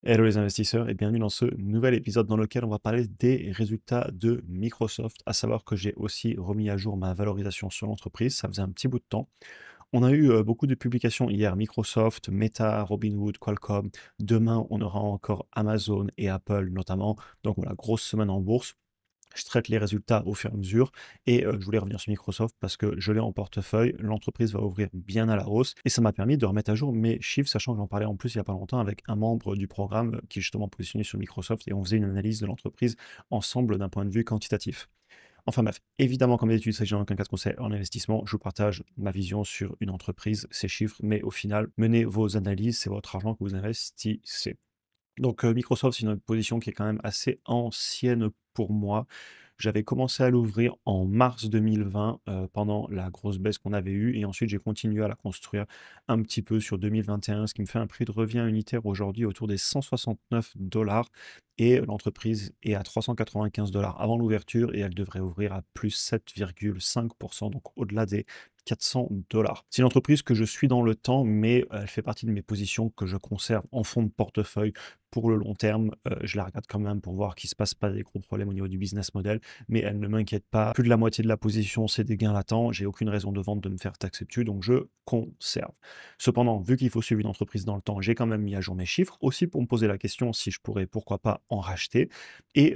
Hello les investisseurs et bienvenue dans ce nouvel épisode dans lequel on va parler des résultats de Microsoft, à savoir que j'ai aussi remis à jour ma valorisation sur l'entreprise, ça faisait un petit bout de temps. On a eu beaucoup de publications hier, Microsoft, Meta, Robinhood, Qualcomm. Demain, on aura encore Amazon et Apple notamment. Donc voilà, grosse semaine en bourse. Je traite les résultats au fur et à mesure et je voulais revenir sur Microsoft parce que je l'ai en portefeuille. L'entreprise va ouvrir bien à la hausse et ça m'a permis de remettre à jour mes chiffres, sachant que j'en parlais en plus il y a pas longtemps avec un membre du programme qui est justement positionné sur Microsoft et on faisait une analyse de l'entreprise ensemble d'un point de vue quantitatif. Enfin bref, évidemment, comme d'habitude, il s'agit en aucun cas de conseil en investissement. Je vous partage ma vision sur une entreprise, ses chiffres, mais au final, menez vos analyses, c'est votre argent que vous investissez. Donc, Microsoft, c'est une position qui est quand même assez ancienne pour moi. J'avais commencé à l'ouvrir en mars 2020, pendant la grosse baisse qu'on avait eue et ensuite j'ai continué à la construire un petit peu sur 2021, ce qui me fait un prix de revient unitaire aujourd'hui autour des 169 et l'entreprise est à 395 avant l'ouverture et elle devrait ouvrir à plus 7,5 donc au-delà des 400 C'est une entreprise que je suis dans le temps, mais elle fait partie de mes positions que je conserve en fond de portefeuille pour le long terme. Je la regarde quand même pour voir qu'il ne se passe pas des gros problèmes au niveau du business model, mais elle ne m'inquiète pas. Plus de la moitié de la position, c'est des gains latents. J'ai aucune raison de vendre, de me faire taxer dessus, donc je conserve. Cependant, vu qu'il faut suivre une entreprise dans le temps, j'ai quand même mis à jour mes chiffres, aussi pour me poser la question si je pourrais, pourquoi pas, en racheter. Et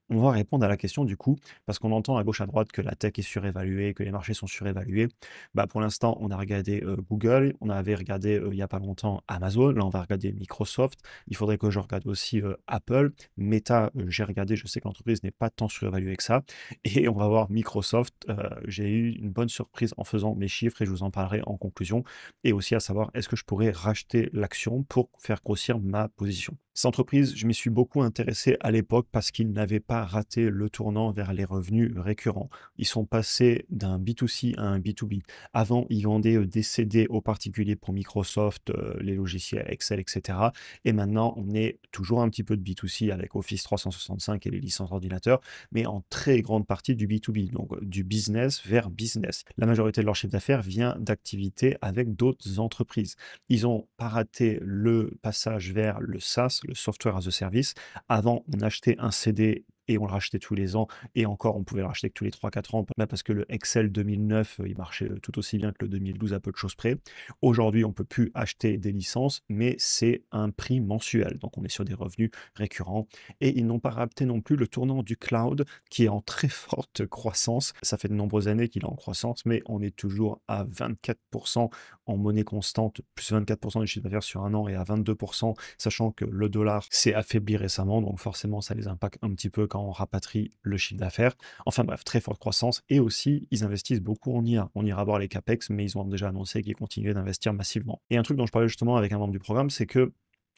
on va répondre à la question du coup, parce qu'on entend à gauche à droite que la tech est surévaluée, que les marchés sont surévalués. Bah, pour l'instant, on a regardé Google, on avait regardé il n'y a pas longtemps Amazon, là on va regarder Microsoft, il faudrait que je regarde aussi Apple, Meta, j'ai regardé, je sais que l'entreprise n'est pas tant surévaluée que ça, et on va voir Microsoft, j'ai eu une bonne surprise en faisant mes chiffres et je vous en parlerai en conclusion, et aussi à savoir est-ce que je pourrais racheter l'action pour faire grossir ma position. Cette entreprise, je m'y suis beaucoup intéressé à l'époque parce qu'ils n'avaient pas raté le tournant vers les revenus récurrents. Ils sont passés d'un B2C à un B2B. Avant, ils vendaient des CD aux particuliers pour Microsoft, les logiciels Excel, etc. Et maintenant, on est toujours un petit peu de B2C avec Office 365 et les licences ordinateurs, mais en très grande partie du B2B, donc du business vers business. La majorité de leur chiffre d'affaires vient d'activités avec d'autres entreprises. Ils ont pas raté le passage vers le SaaS, le Software as a Service. Avant, on achetait un CD et on le rachetait tous les ans et encore, on pouvait le racheter que tous les 3-4 ans, même parce que le Excel 2009, il marchait tout aussi bien que le 2012 à peu de choses près. Aujourd'hui, on ne peut plus acheter des licences, mais c'est un prix mensuel. Donc, on est sur des revenus récurrents. Et ils n'ont pas raté non plus le tournant du cloud, qui est en très forte croissance. Ça fait de nombreuses années qu'il est en croissance, mais on est toujours à 24% en monnaie constante, plus 24% du chiffre d'affaires sur un an et à 22%, sachant que le dollar s'est affaibli récemment, donc forcément ça les impacte un petit peu quand on rapatrie le chiffre d'affaires. Enfin bref, très forte croissance et aussi ils investissent beaucoup en IA. On ira voir les CAPEX, mais ils ont déjà annoncé qu'ils continuaient d'investir massivement. Et un truc dont je parlais justement avec un membre du programme, c'est que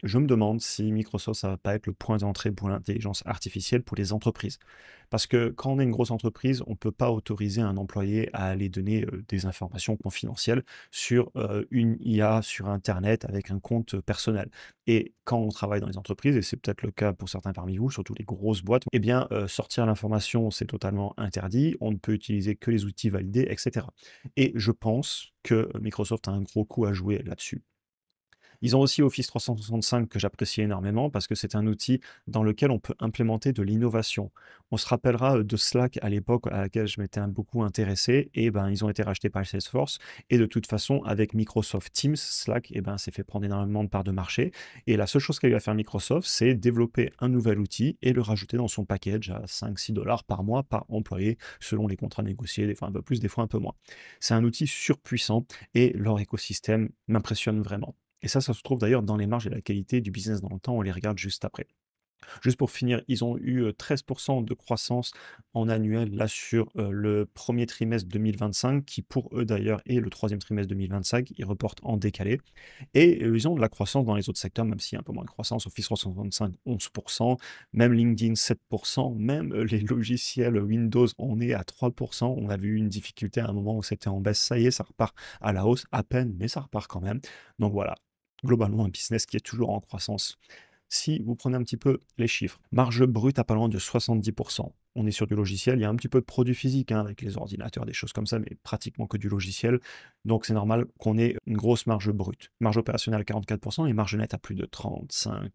je me demande si Microsoft, ça va pas être le point d'entrée pour l'intelligence artificielle pour les entreprises. Parce que quand on est une grosse entreprise, on ne peut pas autoriser un employé à aller donner des informations confidentielles sur une IA sur Internet avec un compte personnel. Et quand on travaille dans les entreprises, et c'est peut-être le cas pour certains parmi vous, surtout les grosses boîtes, eh bien, sortir l'information, c'est totalement interdit. On ne peut utiliser que les outils validés, etc. Et je pense que Microsoft a un gros coup à jouer là-dessus. Ils ont aussi Office 365 que j'apprécie énormément parce que c'est un outil dans lequel on peut implémenter de l'innovation. On se rappellera de Slack à l'époque à laquelle je m'étais beaucoup intéressé et ben ils ont été rachetés par Salesforce et de toute façon avec Microsoft Teams, Slack et ben s'est fait prendre énormément de parts de marché et la seule chose qu'a eu à faire Microsoft, c'est développer un nouvel outil et le rajouter dans son package à 5-6 par mois par employé selon les contrats négociés, des fois un peu plus, des fois un peu moins. C'est un outil surpuissant et leur écosystème m'impressionne vraiment. Et ça se trouve d'ailleurs dans les marges et la qualité du business dans le temps, on les regarde juste après. Juste pour finir, ils ont eu 13% de croissance en annuel là sur le premier trimestre 2025, qui pour eux d'ailleurs est le troisième trimestre 2025, ils reportent en décalé. Et ils ont de la croissance dans les autres secteurs, même s'il y a un peu moins de croissance, Office 365, 11%, même LinkedIn, 7%, même les logiciels Windows, on est à 3%. On avait eu une difficulté à un moment où c'était en baisse, ça y est, ça repart à la hausse, à peine, mais ça repart quand même. Donc voilà, globalement un business qui est toujours en croissance. Si vous prenez un petit peu les chiffres, marge brute à pas loin de 70%. On est sur du logiciel, il y a un petit peu de produits physiques hein, avec les ordinateurs, des choses comme ça, mais pratiquement que du logiciel. Donc c'est normal qu'on ait une grosse marge brute. Marge opérationnelle à 44% et marge nette à plus de 35%.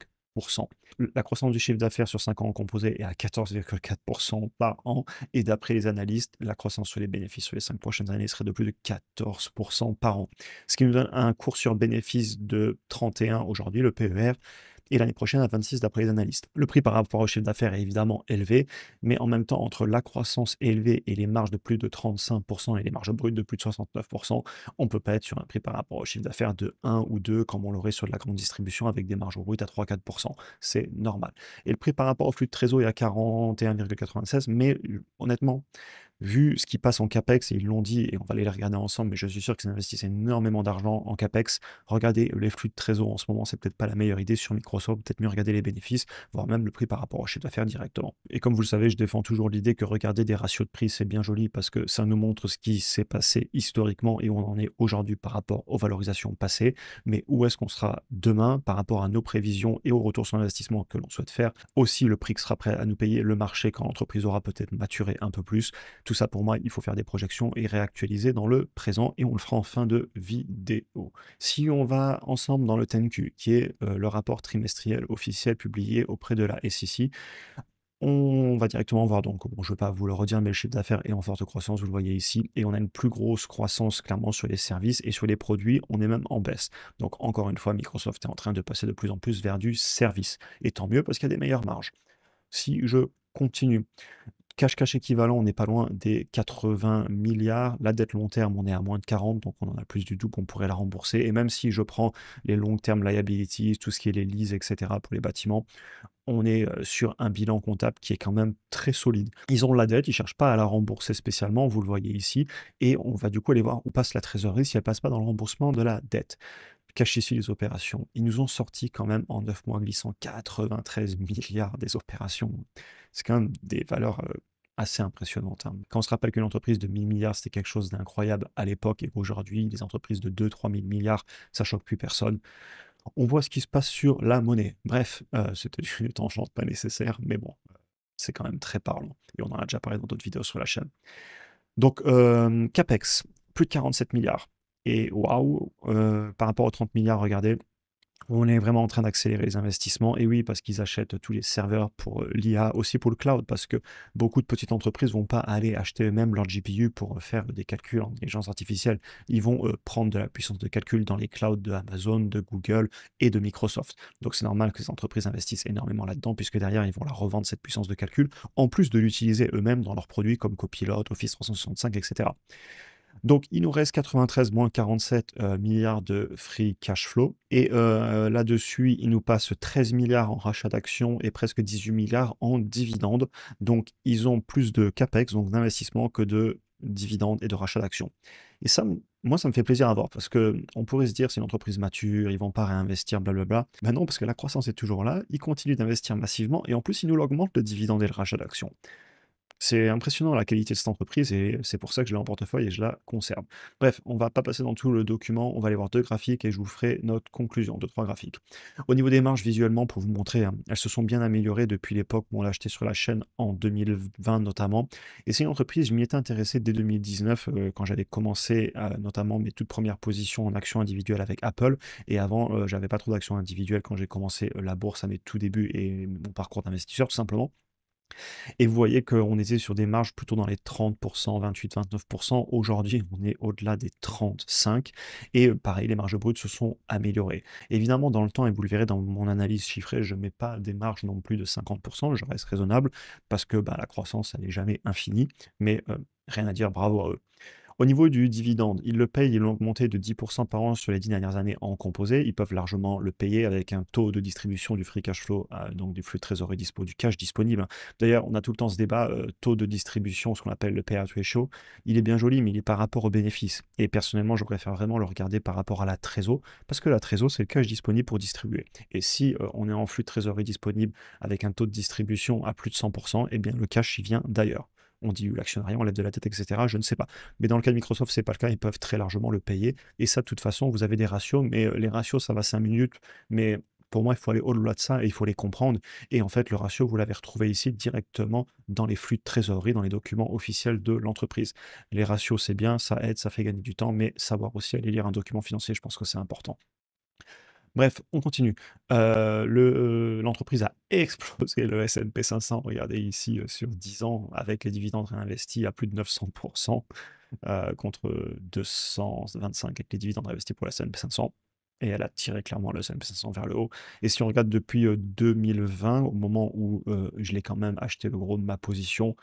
La croissance du chiffre d'affaires sur 5 ans composé est à 14,4% par an et d'après les analystes, la croissance sur les bénéfices sur les 5 prochaines années serait de plus de 14% par an. Ce qui nous donne un cours sur bénéfice de 31 aujourd'hui, le PER, et l'année prochaine à 26 d'après les analystes. Le prix par rapport au chiffre d'affaires est évidemment élevé, mais en même temps, entre la croissance élevée et les marges de plus de 35% et les marges brutes de plus de 69%, on ne peut pas être sur un prix par rapport au chiffre d'affaires de 1 ou 2 comme on l'aurait sur de la grande distribution avec des marges brutes à 3-4%. C'est normal. Et le prix par rapport au flux de trésor est à 41,96, mais honnêtement, vu ce qui passe en CAPEX, et ils l'ont dit, et on va aller les regarder ensemble, mais je suis sûr qu'ils investissent énormément d'argent en CAPEX. Regardez les flux de trésor en ce moment, c'est peut-être pas la meilleure idée sur Microsoft, peut-être mieux regarder les bénéfices, voire même le prix par rapport au chiffre d'affaires directement. Et comme vous le savez, je défends toujours l'idée que regarder des ratios de prix, c'est bien joli parce que ça nous montre ce qui s'est passé historiquement et où on en est aujourd'hui par rapport aux valorisations passées, mais où est-ce qu'on sera demain par rapport à nos prévisions et au retour sur investissement que l'on souhaite faire. Aussi, le prix que sera prêt à nous payer le marché quand l'entreprise aura peut-être maturé un peu plus. Tout ça, pour moi, il faut faire des projections et réactualiser dans le présent, et on le fera en fin de vidéo. Si on va ensemble dans le 10Q, qui est le rapport trimestriel officiel publié auprès de la SEC, on va directement voir, donc bon, je ne vais pas vous le redire, mais le chiffre d'affaires est en forte croissance, vous le voyez ici, et on a une plus grosse croissance clairement sur les services, et sur les produits, on est même en baisse. Donc encore une fois, Microsoft est en train de passer de plus en plus vers du service, et tant mieux parce qu'il y a des meilleures marges. Si je continue, cash équivalent, on n'est pas loin des 80 milliards. La dette long terme, on est à moins de 40, donc on en a plus du double, on pourrait la rembourser. Et même si je prends les long term liabilities, tout ce qui est les leases, etc. pour les bâtiments, on est sur un bilan comptable qui est quand même très solide. Ils ont la dette, ils ne cherchent pas à la rembourser spécialement, vous le voyez ici, et on va du coup aller voir où passe la trésorerie si elle passe pas dans le remboursement de la dette. Cache ici les opérations. Ils nous ont sorti quand même en 9 mois glissants 93 milliards des opérations. C'est quand même des valeurs assez impressionnantes, hein. Quand on se rappelle qu'une entreprise de 1000 milliards, c'était quelque chose d'incroyable à l'époque, et qu'aujourd'hui, les entreprises de 2-3 000 milliards, ça choque plus personne. On voit ce qui se passe sur la monnaie. Bref, c'était une tangente pas nécessaire, mais bon, c'est quand même très parlant. Et on en a déjà parlé dans d'autres vidéos sur la chaîne. Donc, CAPEX, plus de 47 milliards. Et waouh, par rapport aux 30 milliards, regardez, on est vraiment en train d'accélérer les investissements. Et oui, parce qu'ils achètent tous les serveurs pour l'IA, aussi pour le cloud, parce que beaucoup de petites entreprises vont pas aller acheter eux-mêmes leur GPU pour faire des calculs en intelligence artificielle. Ils vont prendre de la puissance de calcul dans les clouds de Amazon, de Google et de Microsoft. Donc c'est normal que les entreprises investissent énormément là-dedans, puisque derrière, ils vont la revendre cette puissance de calcul, en plus de l'utiliser eux-mêmes dans leurs produits comme Copilot, Office 365, etc. Donc, il nous reste 93 moins 47 milliards de free cash flow. Et là-dessus, il nous passe 13 milliards en rachat d'actions et presque 18 milliards en dividendes. Donc, ils ont plus de CAPEX, donc d'investissement, que de dividendes et de rachat d'actions. Et ça, moi, ça me fait plaisir à voir parce que on pourrait se dire c'est une entreprise mature, ils vont pas réinvestir, blablabla. Ben non, parce que la croissance est toujours là, ils continuent d'investir massivement et en plus, ils nous l'augmentent le dividende et le rachat d'actions. C'est impressionnant la qualité de cette entreprise et c'est pour ça que je l'ai en portefeuille et je la conserve. Bref, on va pas passer dans tout le document, on va aller voir 2 graphiques et je vous ferai notre conclusion, 2-3 graphiques. Au niveau des marges, visuellement, pour vous montrer, hein, elles se sont bien améliorées depuis l'époque où on l'a acheté sur la chaîne en 2020 notamment. Et c'est une entreprise, je m'y étais intéressé dès 2019 quand j'avais commencé notamment mes toutes premières positions en actions individuelles avec Apple. Et avant, j'avais pas trop d'actions individuelles quand j'ai commencé la bourse à mes tout débuts et mon parcours d'investisseur tout simplement. Et vous voyez qu'on était sur des marges plutôt dans les 30%, 28-29%. Aujourd'hui, on est au-delà des 35. Et pareil, les marges brutes se sont améliorées. Évidemment, dans le temps, et vous le verrez dans mon analyse chiffrée, je ne mets pas des marges non plus de 50%, je reste raisonnable, parce que la croissance, elle n'est jamais infinie. Mais rien à dire, bravo à eux. Au niveau du dividende, ils le payent, ils l'ont augmenté de 10% par an sur les 10 dernières années en composé. Ils peuvent largement le payer avec un taux de distribution du free cash flow, donc du flux de trésorerie dispo, du cash disponible. D'ailleurs, on a tout le temps ce débat, taux de distribution, ce qu'on appelle le payout ratio. Il est bien joli, mais il est par rapport aux bénéfices. Et personnellement, je préfère vraiment le regarder par rapport à la trésor, parce que la trésor, c'est le cash disponible pour distribuer. Et si on est en flux de trésorerie disponible avec un taux de distribution à plus de 100%, eh bien le cash, il vient d'ailleurs. On dit l'actionnariat, on lève de la tête, etc. Je ne sais pas. Mais dans le cas de Microsoft, c'est pas le cas. Ils peuvent très largement le payer. Et ça, de toute façon, vous avez des ratios. Mais les ratios, ça va 5 minutes. Mais pour moi, il faut aller au-delà de ça et il faut les comprendre. Et en fait, le ratio, vous l'avez retrouvé ici directement dans les flux de trésorerie, dans les documents officiels de l'entreprise. Les ratios, c'est bien, ça aide, ça fait gagner du temps. Mais savoir aussi aller lire un document financier, je pense que c'est important. Bref, on continue. L'entreprise a explosé le S&P 500, regardez ici, sur 10 ans avec les dividendes réinvestis à plus de 900 contre 225 avec les dividendes investis pour la S&P 500 et elle a tiré clairement le S&P 500 vers le haut et si on regarde depuis, 2020, au moment où, je l'ai quand même acheté le gros de ma position,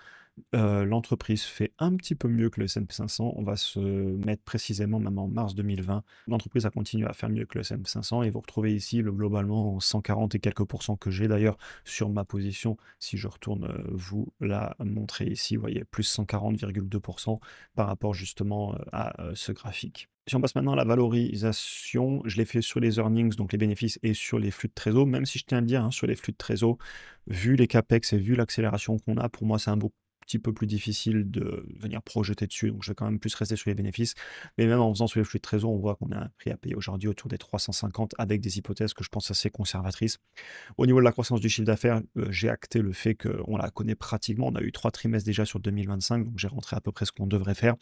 l'entreprise fait un petit peu mieux que le S&P 500. On va se mettre précisément même en mars 2020. L'entreprise a continué à faire mieux que le S&P 500 et vous retrouvez ici le globalement 140 et quelques pourcents que j'ai d'ailleurs sur ma position. Si je retourne vous la montrer ici, vous voyez plus 140,2% par rapport justement à ce graphique. Si on passe maintenant à la valorisation, je l'ai fait sur les earnings, donc les bénéfices, et sur les flux de trésor, même si je tiens à le dire, hein, sur les flux de trésor, vu les capex et vu l'accélération qu'on a, pour moi, c'est un beau petit peu plus difficile de venir projeter dessus, donc je vais quand même plus rester sur les bénéfices. Mais même en faisant sur les flux de trésor, on voit qu'on a un prix à payer aujourd'hui autour des 350 avec des hypothèses que je pense assez conservatrices. Au niveau de la croissance du chiffre d'affaires, j'ai acté le fait qu'on la connaît pratiquement. On a eu 3 trimestres déjà sur 2025, donc j'ai rentré à peu près ce qu'on devrait faire.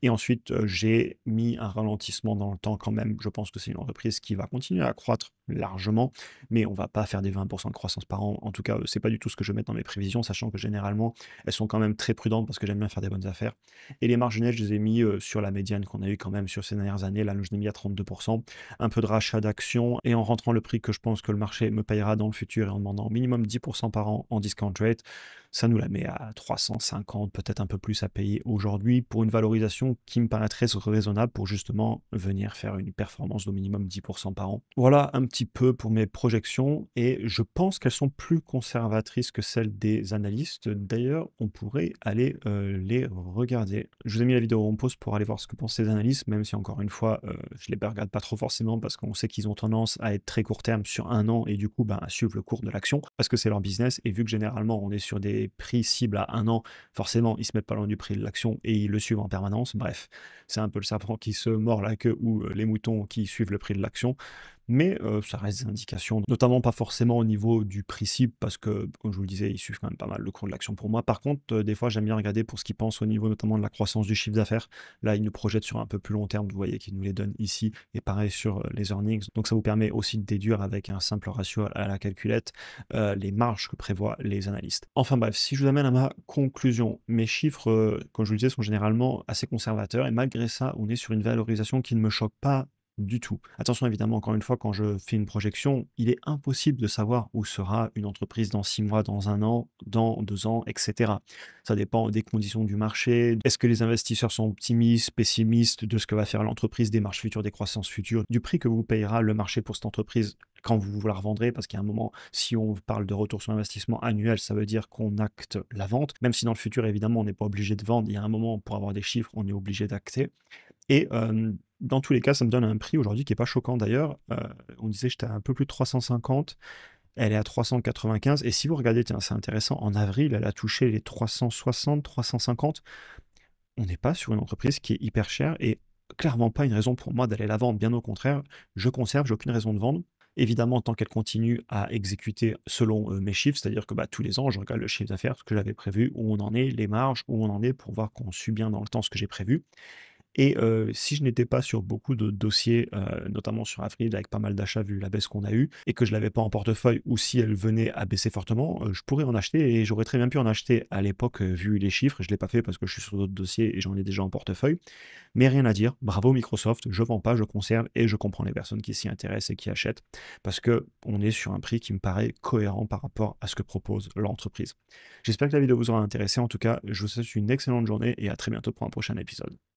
Et ensuite, j'ai mis un ralentissement dans le temps quand même. Je pense que c'est une entreprise qui va continuer à croître largement, mais on va pas faire des 20 de croissance par an. En tout cas, c'est pas du tout ce que je vais mettre dans mes prévisions, sachant que généralement, elles sont quand même très prudentes parce que j'aime bien faire des bonnes affaires. Et les marges nettes, je les ai mis, sur la médiane qu'on a eu quand même sur ces dernières années. Là, je l'ai mis à 32, un peu de rachat d'actions et en rentrant le prix que je pense que le marché me payera dans le futur et en demandant au minimum 10% par an en discount rate, ça nous la met à 350, peut-être un peu plus à payer aujourd'hui pour une valorisation qui me paraîtrait raisonnable pour justement venir faire une performance d'au minimum 10% par an. Voilà un petit peu pour mes projections et je pense qu'elles sont plus conservatrices que celles des analystes. D'ailleurs, on pourrait aller les regarder. Je vous ai mis la vidéo en pause pour aller voir ce que pensent les analystes, même si encore une fois, je les regarde pas trop forcément parce qu'on sait qu'ils ont tendance à être très court terme sur un an et du coup à suivre le cours de l'action parce que c'est leur business et vu que généralement on est sur des prix cibles à un an, forcément ils se mettent pas loin du prix de l'action et ils le suivent en permanence. Bref, c'est un peu le serpent qui se mord la queue ou les moutons qui suivent le prix de l'action. Mais ça reste des indications, notamment pas forcément au niveau du prix cible parce que, comme je vous le disais, ils suivent quand même pas mal le cours de l'action pour moi. Par contre, des fois, j'aime bien regarder pour ce qu'ils pensent au niveau notamment de la croissance du chiffre d'affaires. Là, ils nous projettent sur un peu plus long terme, vous voyez qu'ils nous les donnent ici et pareil sur, les earnings. Donc ça vous permet aussi de déduire avec un simple ratio à la calculette, les marges que prévoient les analystes. Enfin bref, si je vous amène à ma conclusion, mes chiffres, comme je vous le disais, sont généralement assez conservateurs et malgré ça, on est sur une valorisation qui ne me choque pas du tout. Attention évidemment, encore une fois, quand je fais une projection, il est impossible de savoir où sera une entreprise dans 6 mois, dans un an, dans 2 ans, et cetera. Ça dépend des conditions du marché. Est-ce que les investisseurs sont optimistes, pessimistes de ce que va faire l'entreprise, des marges futures, des croissances futures, du prix que vous payera le marché pour cette entreprise quand vous la revendrez, parce qu'il y a un moment, si on parle de retour sur investissement annuel, ça veut dire qu'on acte la vente, même si dans le futur, évidemment, on n'est pas obligé de vendre. Il y a un moment, pour avoir des chiffres, on est obligé d'acter. Et dans tous les cas, ça me donne un prix aujourd'hui qui est pas choquant d'ailleurs. On disait que j'étais à un peu plus de 350, elle est à 395 et si vous regardez, tiens, c'est intéressant, en avril, elle a touché les 360, 350. On n'est pas sur une entreprise qui est hyper chère et clairement pas une raison pour moi d'aller la vendre. Bien au contraire, je conserve, j'ai aucune raison de vendre. Évidemment, tant qu'elle continue à exécuter selon, mes chiffres, c'est-à-dire que, tous les ans, je regarde le chiffre d'affaires, ce que j'avais prévu, où on en est, les marges, où on en est pour voir qu'on suit bien dans le temps ce que j'ai prévu. Et si je n'étais pas sur beaucoup de dossiers, notamment sur avril avec pas mal d'achats vu la baisse qu'on a eue et que je l'avais pas en portefeuille ou si elle venait à baisser fortement, je pourrais en acheter et j'aurais très bien pu en acheter à l'époque, vu les chiffres. Je l'ai pas fait parce que je suis sur d'autres dossiers et j'en ai déjà en portefeuille. Mais rien à dire, bravo Microsoft, je vends pas, je conserve et je comprends les personnes qui s'y intéressent et qui achètent parce que on est sur un prix qui me paraît cohérent par rapport à ce que propose l'entreprise. J'espère que la vidéo vous aura intéressé. En tout cas, je vous souhaite une excellente journée et à très bientôt pour un prochain épisode.